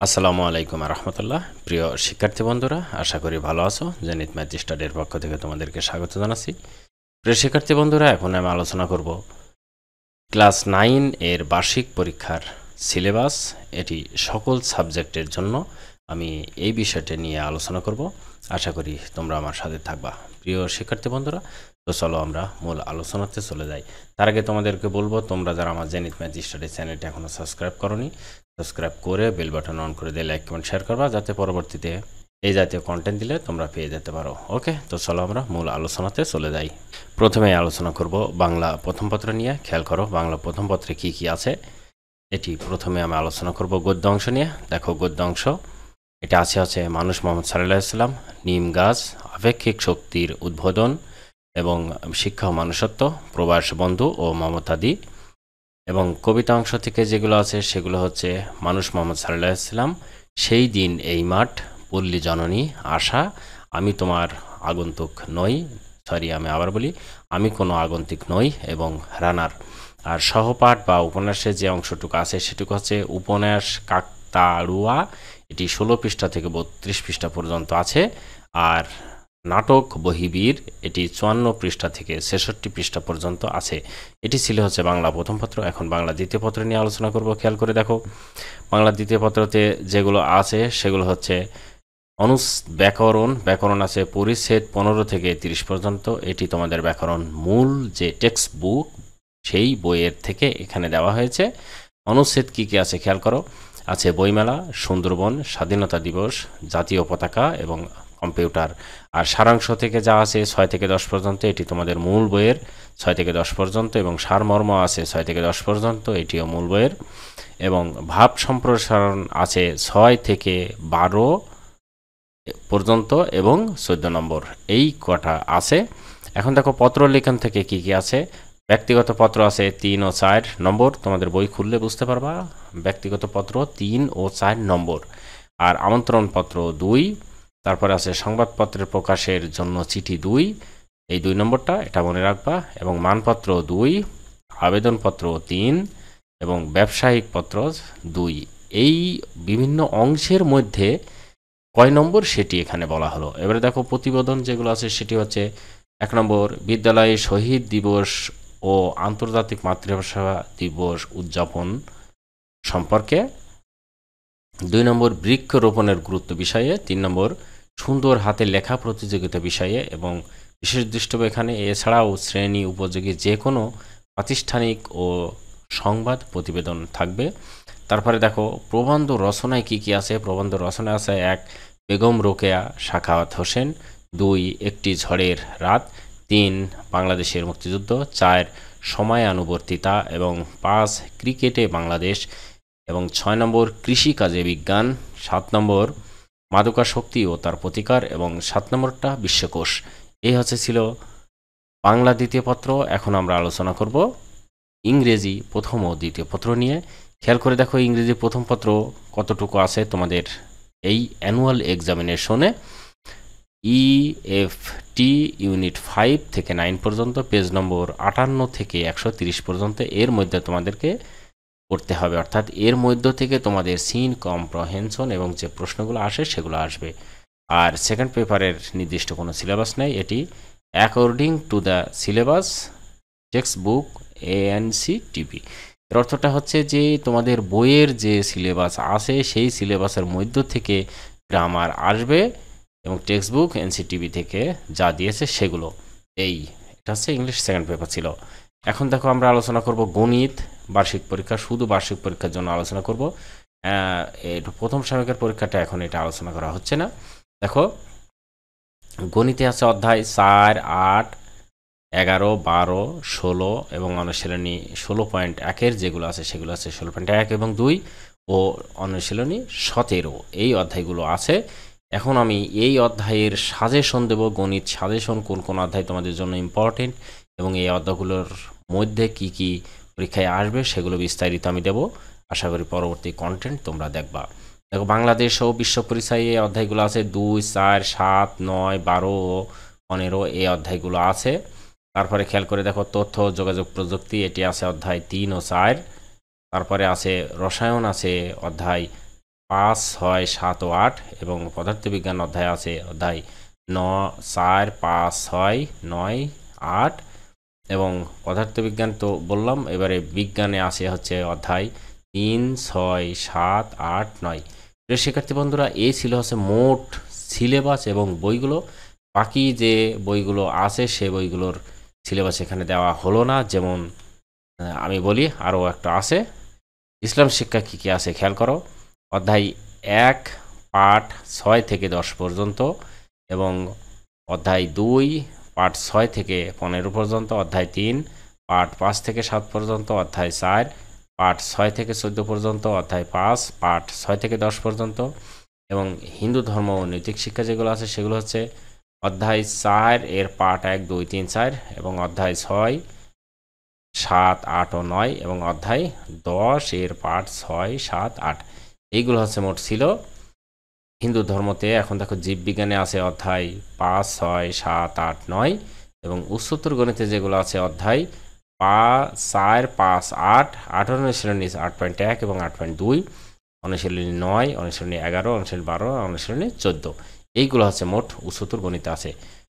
আসসালামু আলাইকুম রহমতুল্লাহ। প্রিয় শিক্ষার্থী বন্ধুরা, আশা করি ভালো আছো। জেনিত ম্যাথ স্টাডির পক্ষ থেকে তোমাদেরকে স্বাগত জানাচ্ছি। প্রিয় শিক্ষার্থী বন্ধুরা, এখন আমি আলোচনা করব ক্লাস 9 এর বার্ষিক পরীক্ষার সিলেবাস। এটি সকল সাবজেক্টের জন্য আমি এই বিষয়টি নিয়ে আলোচনা করব। আশা করি তোমরা আমার সাথে থাকবা। প্রিয় শিক্ষার্থী বন্ধুরা, তো চলো আমরা মূল আলোচনাতে চলে যাই। তার আগে তোমাদেরকে বলবো, তোমরা যারা আমার জেনিত ম্যাথ স্টাডি চ্যানেলটি এখনও সাবস্ক্রাইব করোনি, সাবস্ক্রাইব করে বেল বাটন অন করে দিয়ে লাইক কমেন্ট শেয়ার করবা, যাতে পরবর্তীতে এই জাতীয় কন্টেন্ট দিলে তোমরা পেয়ে যেতে পারো। ওকে, তো চলো আমরা মূল আলোচনাতে চলে যাই। প্রথমে আলোচনা করব বাংলা প্রথম পত্র নিয়ে। খেয়াল করো বাংলা প্রথম পত্রে কি কি আছে। এটি প্রথমে আমি আলোচনা করব গদ্য অংশ নিয়ে। দেখো গদ্য অংশ, এটা আছে মানুষ মোহাম্মদ সাল্লাল্লাহু আলাইহি সাল্লাম, নিম গাছ, আপেক্ষিক শক্তির উদ্বোধন এবং শিক্ষা ও মানুষত্ব, প্রবাস বন্ধু ও মমতাদি। এবং কবিতা অংশ থেকে যেগুলো আছে সেগুলো হচ্ছে মানুষ মোহাম্মদ সাল্লাল্লাহু আলাইহি সাল্লাম, সেই দিন এই মাঠ, পল্লী জননী, আশা, আমি তোমার আগন্তুক নই, আমি আবার বলি, আমি কোনো আগন্তুক নই, এবং রানার। আর সহপাঠ বা উপন্যাসে যে অংশটুকু আছে সেটুকু হচ্ছে উপন্যাস কাকতাড়ুয়া, এটি 16 পৃষ্ঠা থেকে 32 পৃষ্ঠা পর্যন্ত আছে। আর নাটক বহিবীর, এটি 54 পৃষ্ঠা থেকে 66 পৃষ্ঠা পর্যন্ত আছে। এটি ছিল হচ্ছে বাংলা প্রথম পত্র। এখন বাংলা দ্বিতীয় পত্র নিয়ে আলোচনা করব। খেয়াল করে দেখো বাংলা দ্বিতীয় পত্রতে যেগুলো আছে সেগুলো হচ্ছে ব্যাকরণ আছে পরিচ্ছেদ 15 থেকে 30 পর্যন্ত। এটি তোমাদের ব্যাকরণ মূল যে টেক্সট বুক সেই বইয়ের থেকে এখানে দেওয়া হয়েছে। অনুচ্ছেদ কী কী আছে খেয়াল করো। আছে বইমেলা, সুন্দরবন, স্বাধীনতা দিবস, জাতীয় পতাকা এবং কম্পিউটার। আর সারাংশ থেকে যা আছে 6 থেকে 10 পর্যন্ত, এটি তোমাদের মূল বইয়ের 6 থেকে 10 পর্যন্ত। এবং সারমর্ম আছে 6 থেকে 10 পর্যন্ত, এটিও মূল বইয়ের। এবং ভাব সম্প্রসারণ আছে 6 থেকে 12 পর্যন্ত এবং 14 নম্বর, এই কটা আছে। এখন দেখো পত্র লেখন থেকে কি কি আছে। ব্যক্তিগত পত্র আছে 3 ও 4 নম্বর, তোমাদের বই খুললে বুঝতে পারবা। ব্যক্তিগত পত্র 3 ও 4 নম্বর। আর আমন্ত্রণ পত্র 2। তারপরে আছে সংবাদপত্রের প্রকাশের জন্য চিঠি 2, এই 2 নম্বরটা এটা মনে রাখবা। এবং মানপত্র 2, আবেদনপত্র 3 এবং ব্যবসায়িক পত্র 2। এই বিভিন্ন অংশের মধ্যে কয় নম্বর সেটি এখানে বলা হলো। এবারে দেখো প্রতিবেদন যেগুলো আছে সেটি হচ্ছে 1 নম্বর বিদ্যালয়ে শহীদ দিবস ও আন্তর্জাতিক মাতৃভাষা দিবস উদযাপন সম্পর্কে। 2 নম্বর বৃক্ষরোপণের গুরুত্ব বিষয়ে। 3 নম্বর সুন্দর হাতে লেখা প্রতিযোগিতা বিষয়ে। এবং বিশেষ দৃষ্টব্য এখানে এছাড়াও শ্রেণী উপযোগী যে কোনো প্রাতিষ্ঠানিক ও সংবাদ প্রতিবেদন থাকবে। তারপরে দেখো প্রবন্ধ রচনায় কি কি আছে। প্রবন্ধ রচনায় আছে 1 বেগম রোকেয়া সাখাওয়াত হোসেন, 2 একটি ঝড়ের রাত, 3 বাংলাদেশের মুক্তিযুদ্ধ, 4 সময়ানুবর্তিতা এবং 5 ক্রিকেটে বাংলাদেশ এবং 6 নম্বর কৃষিকাজে বিজ্ঞান, 7 নম্বর মাদকাসক্তি ও তার প্রতিকার এবং 7 নম্বরটা বিশ্বকোষ। এই ছিল বাংলা দ্বিতীয় পত্র। এখন আমরা আলোচনা করব ইংরেজি প্রথম ও দ্বিতীয় পত্র নিয়ে। খেয়াল করে দেখো ইংরেজি প্রথম পত্র কতটুকু আছে তোমাদের এই অ্যানুয়াল এক্সামিনেশনে। EFT ইউনিট 5 থেকে 9 পর্যন্ত, পেজ নম্বর 58 থেকে 130 পর্যন্ত এর মধ্যে তোমাদেরকে পড়তে হবে। অর্থাৎ এর মধ্য থেকে তোমাদের সিন কম্প্রহেনশন এবং যে প্রশ্নগুলো আসে সেগুলো আসবে। আর সেকেন্ড পেপারের নির্দিষ্ট কোনো সিলেবাস নেই, এটি according to the syllabus text book ANCTP। এর অর্থটা হচ্ছে যে তোমাদের বইয়ের যে সিলেবাস আছে সেই সিলেবাসের মধ্য থেকে গ্রামার আসবে এবং টেক্সট বুক NCTP থেকে যা দিয়েছে সেগুলো। এটা হচ্ছে ইংলিশ সেকেন্ড পেপার ছিল। এখন দেখো আমরা আলোচনা করব গণিত বার্ষিক পরীক্ষা, শুধু বার্ষিক পরীক্ষার জন্য আলোচনা করব। প্রথম সাময়িকের পরীক্ষাটা এখন এটা আলোচনা করা হচ্ছে না। দেখো গণিতে আছে অধ্যায় 4, 8, 11, 12, 16 এবং অনুশীলনী 16.1 যেগুলো আছে সেগুলো আছে 16.1 এবং 2 ও অনুশীলনী 17, এই অধ্যায়গুলো আছে। এখন আমি এই অধ্যায়ের সাজেশন দেব, গণিত সাজেশন কোন কোন অধ্যায় তোমাদের জন্য ইম্পর্টেন্ট এবং এই অধ্যায়গুলোর মধ্যে কি কি পরীক্ষায় আসবে সেগুলো বিস্তারিত আমি দেব। আশা করি পরবর্তী কন্টেন্ট তোমরা দেখবা। দেখো বাংলাদেশ ও বিশ্ব পরিচয়ে এই অধ্যায়গুলো আছে 2, 4, 7, 9, 12 ও 15, এই অধ্যায়গুলো আছে। তারপরে খেয়াল করে দেখো তথ্য যোগাযোগ প্রযুক্তি, এটি আছে অধ্যায় 3 ও 4। তারপরে আছে রসায়ন আছে অধ্যায় 5, 6, 7 ও 8 এবং পদার্থবিজ্ঞান অধ্যায় আছে অধ্যায় 4, 5, 6, 9, 8 এবং পদার্থবিজ্ঞান তো বললাম। এবারে বিজ্ঞানে আসে হচ্ছে অধ্যায় 3, 6, 7, 8, 9। প্রিয় শিক্ষার্থী বন্ধুরা, এই ছিল হচ্ছে মোট সিলেবাস এবং বইগুলো। বাকি যে বইগুলো আছে সে বইগুলোর সিলেবাস এখানে দেওয়া হলো না। যেমন আমি বলি আরও একটা আছে, ইসলাম শিক্ষা কী কী আছে খেয়াল করো। অধ্যায় 1 পাঠ 6 থেকে 10 পর্যন্ত এবং অধ্যায় 2 পাঠ 6 থেকে 15 পর্যন্ত, অধ্যায় 3 পাঠ 5 থেকে 7 পর্যন্ত, অধ্যায় 4 পাঠ 6 থেকে 14 পর্যন্ত, অধ্যায় 5 পাঠ 6 থেকে 10 পর্যন্ত এবং হিন্দু ধর্ম ও নৈতিক শিক্ষা যেগুলো আছে সেগুলো হচ্ছে অধ্যায় 4 এর পাঠ 1, 2, 3, 4 এবং অধ্যায় 6, 7, 8 ও 9 এবং অধ্যায় 10 এর পাঠ 6, 7, 8। এইগুলো হচ্ছে মোট ছিল হিন্দু ধর্মতে। এখন দেখো জীববিজ্ঞানে আছে অধ্যায় 5, 6, 7, 8, 9 এবং উচ্চতর গণিতে যেগুলো আছে অধ্যায় 4, 5, 8, 18 অনুশীলনী 8.1 এবং 8.2, অনুশীলনী 9, অনুশীলনী 11, অনুশীলনী 12, অনুশীলনী 14। এইগুলো হচ্ছে মোট উচ্চতর গণিতে আছে।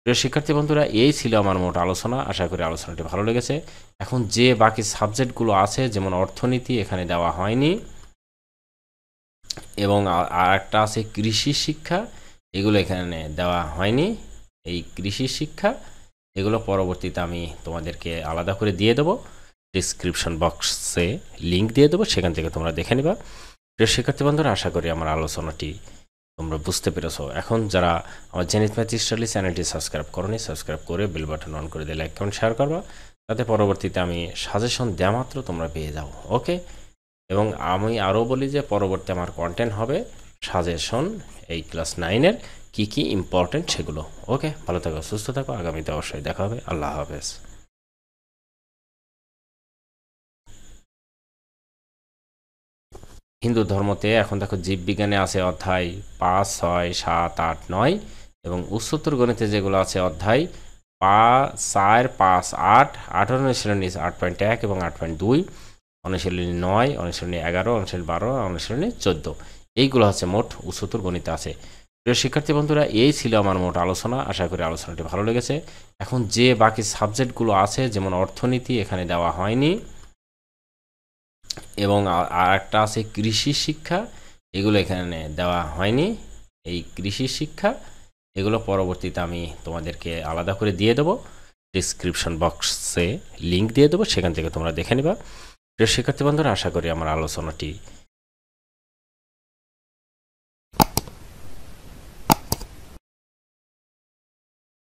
প্রিয় শিক্ষার্থী বন্ধুরা, এই ছিল আমার মোট আলোচনা। আশা করি আলোচনাটি ভালো লেগেছে। এখন যে বাকি সাবজেক্টগুলো আছে যেমন অর্থনীতি এখানে দেওয়া হয়নি এবং আর একটা আছে কৃষি শিক্ষা, এগুলো এখানে দেওয়া হয়নি। এই কৃষি শিক্ষা এগুলো পরবর্তীতে আমি তোমাদেরকে আলাদা করে দিয়ে দেবো, ডিসক্রিপশন বক্সে লিঙ্ক দিয়ে দেবো, সেখান থেকে তোমরা দেখে নিবা। প্রিয় শিক্ষার্থী বন্ধুরা, আশা করি আমার আলোচনাটি তোমরা বুঝতে পেরেছো। এখন যারা আমার জেনিথ ম্যাথ স্টাডি চ্যানেলটি সাবস্ক্রাইব করোনি, সাবস্ক্রাইব করে বেল বাটন অন করে দিয়ে লাইক কমেন্ট শেয়ার করবা, তাতে পরবর্তীতে আমি সাজেশন দেওয়া মাত্র তোমরা পেয়ে যাও। ওকে, এবং আমি আরও বলি যে পরবর্তী আমার কন্টেন্ট হবে সাজেশন এই ক্লাস 9-এর কী কী ইম্পর্টেন্ট সেগুলো। ওকে, ভালো থাকো, সুস্থ থাকো, আগামীতে অবশ্যই দেখা হবে। আল্লাহ হাফেজ। হিন্দু ধর্মতে এখন দেখো জীববিজ্ঞানে আছে অধ্যায় 5, 6, 7, 8, 9 এবং উচ্চতর গণিতে যেগুলো আছে অধ্যায় 4, 5, 8, 18 অনুশীলনী 8.1 এবং 8.2, অনুশীলনী 9, অনুশীলনী 11, অনুশীলনী 12, অনুশীলনী 14। এইগুলো হচ্ছে মোট উচ্চতর গণিতে আছে। প্রিয় শিক্ষার্থী বন্ধুরা, এই ছিল আমার মোট আলোচনা। আশা করি আলোচনাটি ভালো লেগেছে। এখন যে বাকি সাবজেক্টগুলো আছে যেমন অর্থনীতি এখানে দেওয়া হয়নি এবং আর একটা আছে কৃষি শিক্ষা, এগুলো এখানে দেওয়া হয়নি। এই কৃষি শিক্ষা এগুলো পরবর্তীতে আমি তোমাদেরকে আলাদা করে দিয়ে দেবো, ডিসক্রিপশন বক্সে লিঙ্ক দিয়ে দেবো, সেখান থেকে তোমরা দেখে নিবা। প্রিয় শিক্ষার্থী বন্ধুরা, আশা করি আমার আলোচনাটি